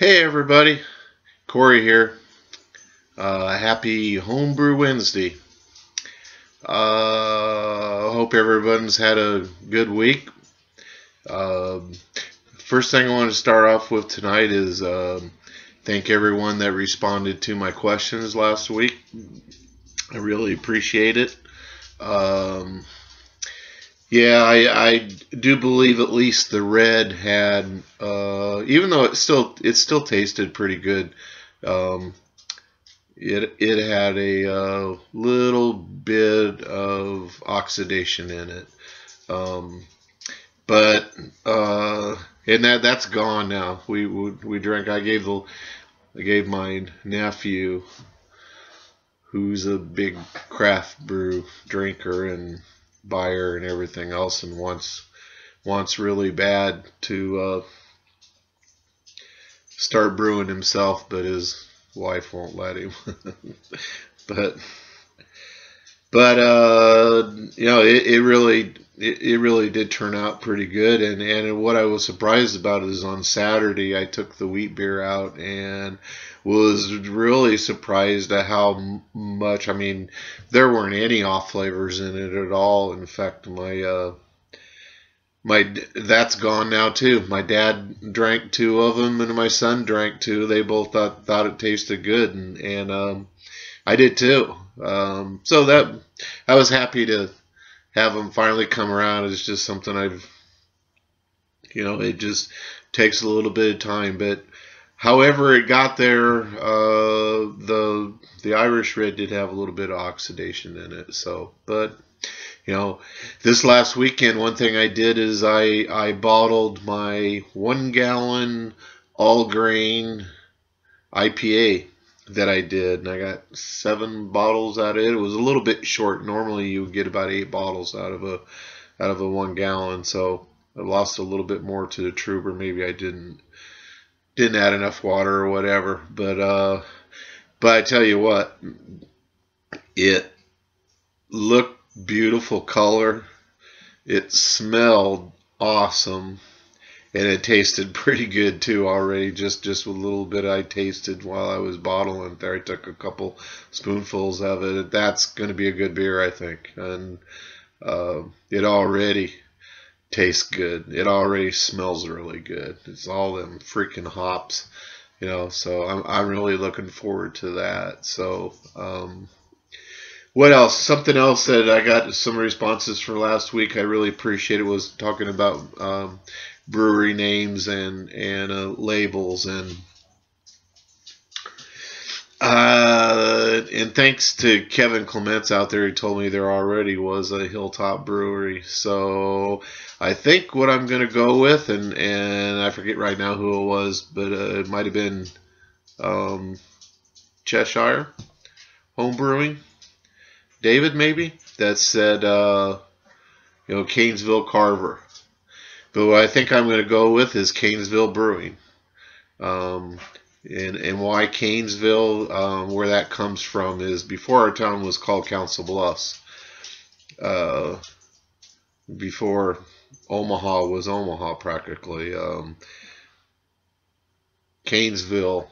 Hey everybody, Corey here. Happy Homebrew Wednesday. Hope everyone's had a good week. Uh, First thing I want to start off with tonight is thank everyone that responded to my questions last week. I really appreciate it. Um, yeah, I do believe at least the red had, even though it still tasted pretty good. Um, it had a little bit of oxidation in it, um, but and that's gone now. We drank. I gave my nephew, who's a big craft brew drinker and buyer and everything else, and wants really bad to start brewing himself, but his wife won't let him. but it really did turn out pretty good. And what I was surprised about is on Saturday I took the wheat beer out and was really surprised at how much. I mean, there weren't any off flavors in it at all. In fact, my that's gone now too. My dad drank two of them, and my son drank two. They both thought it tasted good, and I did too. So that I was happy to have them finally come around. It's just something it just takes a little bit of time. But however it got there, the Irish Red did have a little bit of oxidation in it. So, but this last weekend, one thing I did is I bottled my 1 gallon all grain IPA that I did, and I got 7 bottles out of it. It was a little bit short. Normally you would get about 8 bottles out of a 1 gallon, so I lost a little bit more to the Truber. Maybe I didn't add enough water or whatever, but I tell you what, it looked beautiful color. It smelled awesome, and it tasted pretty good too already. Just with a little bit I tasted while I was bottling it there. I took a couple spoonfuls of it. That's going to be a good beer, I think. And it already tastes good. It already smells really good. It's all them freaking hops, So I'm really looking forward to that. So. What else? Something else that I got some responses for last week I really appreciated was talking about brewery names and labels, and thanks to Kevin Clements out there, he told me there already was a Hilltop Brewery. So I think what I'm going to go with, and I forget right now who it was, but it might have been Cheshire Home Brewing. David, maybe, that said, Canesville Carver. But what I think I'm going to go with is Canesville Brewing. And why Canesville, where that comes from is before our town was called Council Bluffs. Before Omaha was Omaha practically. Canesville.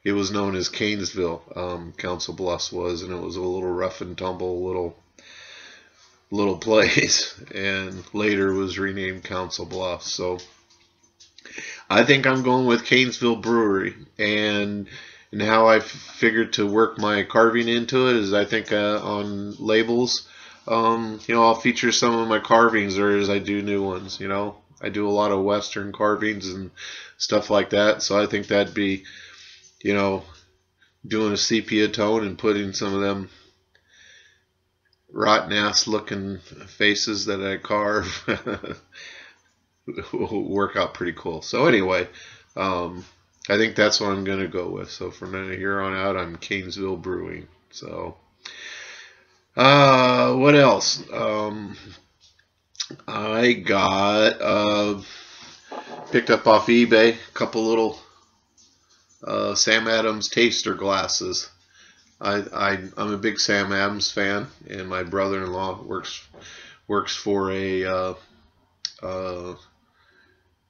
It was known as Canesville, Council Bluffs was, and it was a little rough and tumble little place, and later was renamed Council Bluffs. So I think I'm going with Canesville Brewery, and how I figured to work my carving into it is I think on labels, I'll feature some of my carvings there as I do new ones. I do a lot of Western carvings and stuff like that, so I think that'd be doing a sepia tone and putting some of them rotten ass looking faces that I carve will work out pretty cool. So anyway, I think that's what I'm going to go with. So from here on out, I'm Canesville Brewing. So what else? I got picked up off eBay a couple little Sam Adams taster glasses. I'm a big Sam Adams fan, and my brother-in-law works for a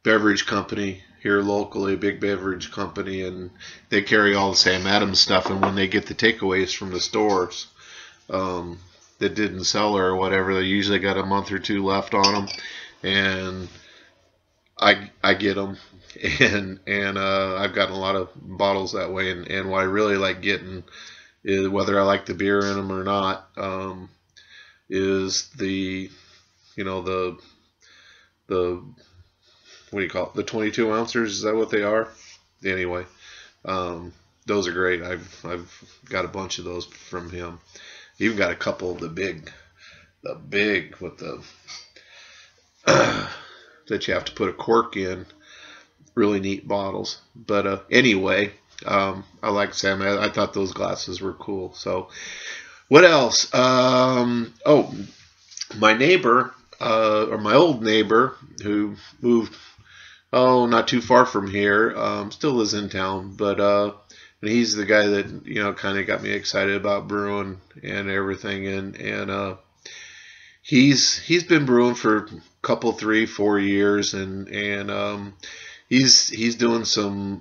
beverage company here locally, a big beverage company, and they carry all the Sam Adams stuff. And when they get the takeaways from the stores that didn't sell or whatever, they usually got a month or two left on them, and I get them, and I've gotten a lot of bottles that way. And what I really like getting is, whether I like the beer in them or not, is the what do you call it? The 22 ounces, is that what they are? Anyway, those are great. I've got a bunch of those from him. Even got a couple of the big with the that you have to put a cork in. Really neat bottles. But anyway, I like Sam. I thought those glasses were cool. So what else? Oh, my neighbor, or my old neighbor, who moved not too far from here, still lives in town, but he's the guy that kind of got me excited about brewing and everything, and he's been brewing for a couple, 3-4 years, and he's doing some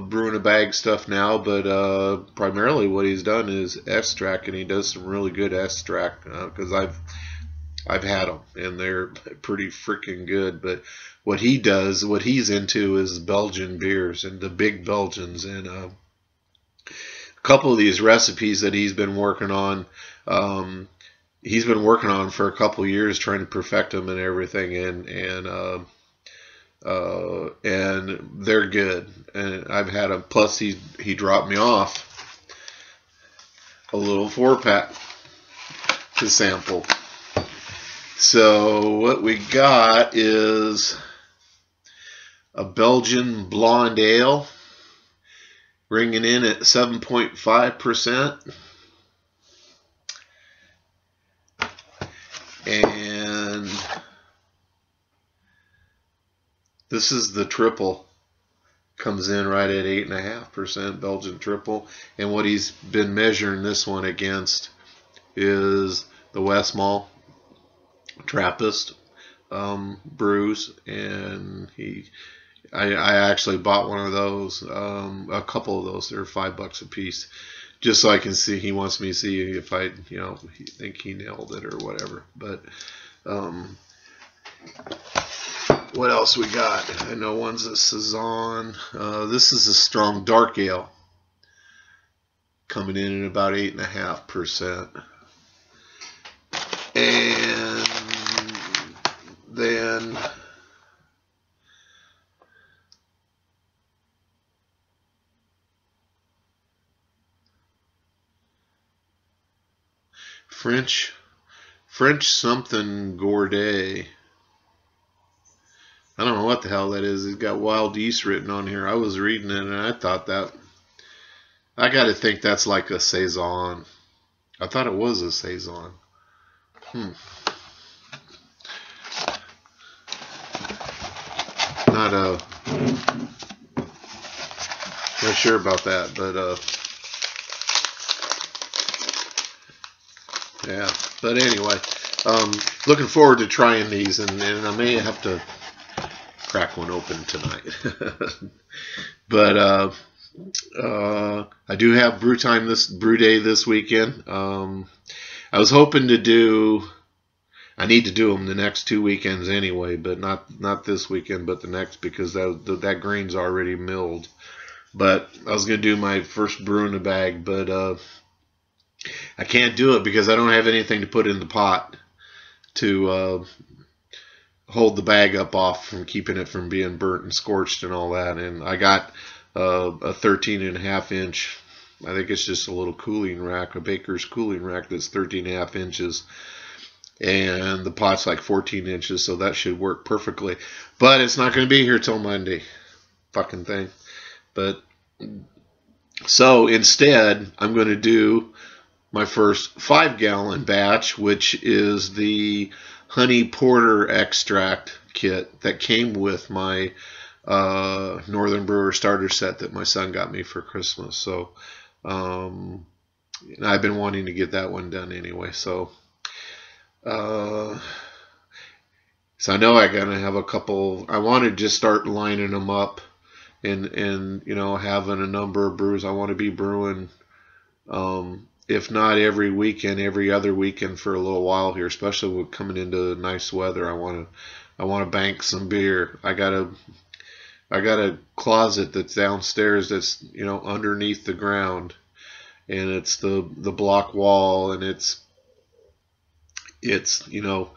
brew in a bag stuff now, but primarily what he's done is extract, and he does some really good extract, because I've had them, and they're pretty freaking good. But what he's into is Belgian beers, and the big Belgians, and a couple of these recipes that he's been working on for a couple of years, trying to perfect them and everything, and they're good, and I've had them. Plus he dropped me off a little 4-pack to sample. So what we got is a Belgian blonde ale, ringing in at 7.5%. And this is the triple. Comes in right at 8.5% Belgian triple. And what he's been measuring this one against is the Westmalle Trappist brews, and I actually bought one of those, a couple of those. They're $5 a piece, just so I can see. He wants me to see if I think he nailed it or whatever. But what else we got? I know one's a Saison. This is a strong dark ale, coming in at about 8.5%. And then French something Gourdet. I don't know what the hell that is. It's got wild yeast written on here. I was reading it, and I thought I got to think that's like a Saison. I thought it was a Saison. Not sure about that, but yeah. But anyway, looking forward to trying these, and I may have to crack one open tonight. But I do have brew day this weekend. I was hoping to do. I need to do them the next 2 weekends anyway, but not this weekend, but the next, because that grain's already milled. But I was going to do my first brew in a bag, but I can't do it because I don't have anything to put in the pot to hold the bag up off from keeping it from being burnt and scorched and all that. And I got a 13.5 inch. I think it's just a little cooling rack, a baker's cooling rack that's 13.5 inches. And the pot's like 14 inches, so that should work perfectly. But it's not going to be here till Monday. Fucking thing. But so instead, I'm going to do my first 5-gallon batch, which is the honey porter extract kit that came with my Northern Brewer starter set that my son got me for Christmas. So I've been wanting to get that one done anyway. So I know I'm gonna have a couple. I want to just start lining them up and you know, having a number of brews. I want to be brewing, if not every weekend, every other weekend for a little while here, especially with coming into nice weather. I want to bank some beer. I got a closet that's downstairs that's, you know, underneath the ground, and it's the block wall, and it's you know,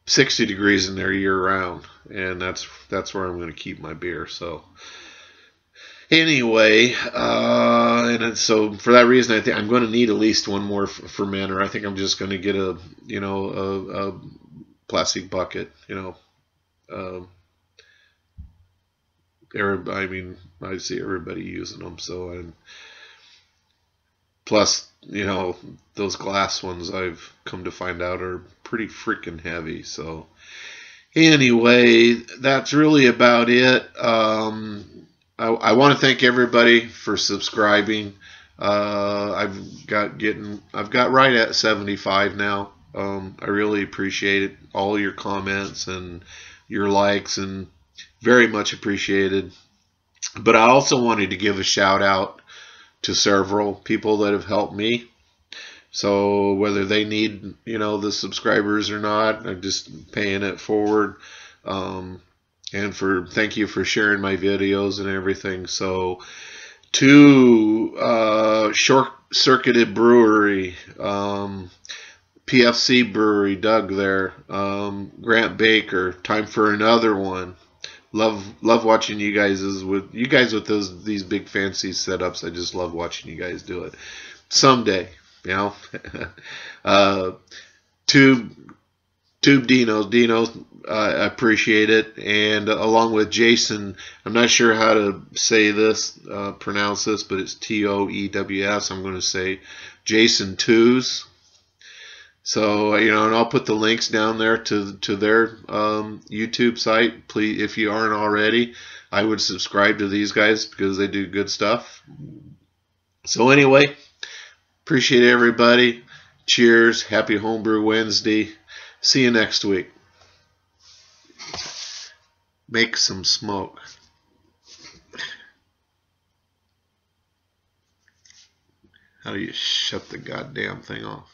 60 degrees in there year round, and that's where I'm going to keep my beer. So anyway, and so for that reason, I think I'm going to need at least one more fermenter. I think I'm just going to get a, you know, a plastic bucket, you know. I mean, I see everybody using them, so I'm, plus, you know, those glass ones I've come to find out are pretty freaking heavy. So anyway, that's really about it. I want to thank everybody for subscribing. I've got right at 75 now. I really appreciate it. All your comments and your likes, and very much appreciated. But I also wanted to give a shout out to several people that have helped me. So whether they need, you know, the subscribers or not, I'm just paying it forward. And thank you for sharing my videos and everything. So to Short Circuited Brewery, PFC Brewery, Doug there, Grant Baker, time for another one. Love watching you guys with these big fancy setups. I just love watching you guys do it. Someday, you know. TubeDinoz, I appreciate it, and along with Jason, I'm not sure how to say this, pronounce this, but it's Toews. I'm going to say Jason Toews. So, you know, and I'll put the links down there to their YouTube site. Please, if you aren't already, I would subscribe to these guys because they do good stuff. So anyway, appreciate everybody. Cheers. Happy Homebrew Wednesday. See you next week. Make some smoke. How do you shut the goddamn thing off?